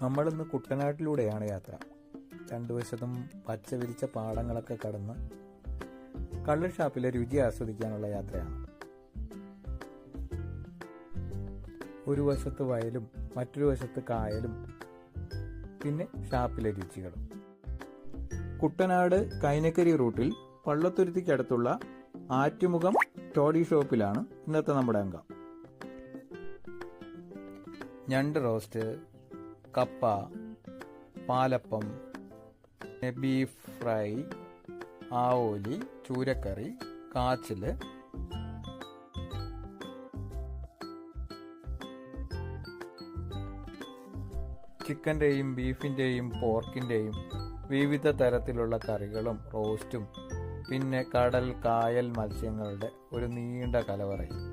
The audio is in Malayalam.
നമ്മളിന്ന് കുട്ടനാട്ടിലൂടെയാണ് യാത്ര. രണ്ടു വശത്തും പച്ച വിരിച്ച പാടങ്ങളൊക്കെ കടന്ന് കള്ള് ഷാപ്പിലെ രുചി ആസ്വദിക്കാനുള്ള യാത്രയാണ്. ഒരു വശത്ത് വയലും മറ്റൊരു വശത്ത് കായലും പിന്നെ ഷാപ്പിലെ രുചികളും. കുട്ടനാട് കൈനക്കരി റൂട്ടിൽ പള്ളത്തുരുത്തിക്കടുത്തുള്ള ആറ്റുമുഖം ടോഡി ഷോപ്പിലാണ് ഇന്നത്തെ നമ്മുടെ അംഗം. ഞണ്ട് റോസ്റ്റ്, കപ്പ, പാലപ്പം, ബീഫ് ഫ്രൈ, ആവോലി, ചൂരക്കറി, കാച്ചില്, ചിക്കന്റെയും ബീഫിന്റെയും പോർക്കിന്റെയും വിവിധ തരത്തിലുള്ള കറികളും റോസ്റ്റും പിന്നെ കടൽ കായൽ മത്സ്യങ്ങളുടെ ഒരു നീണ്ട കലവറയും.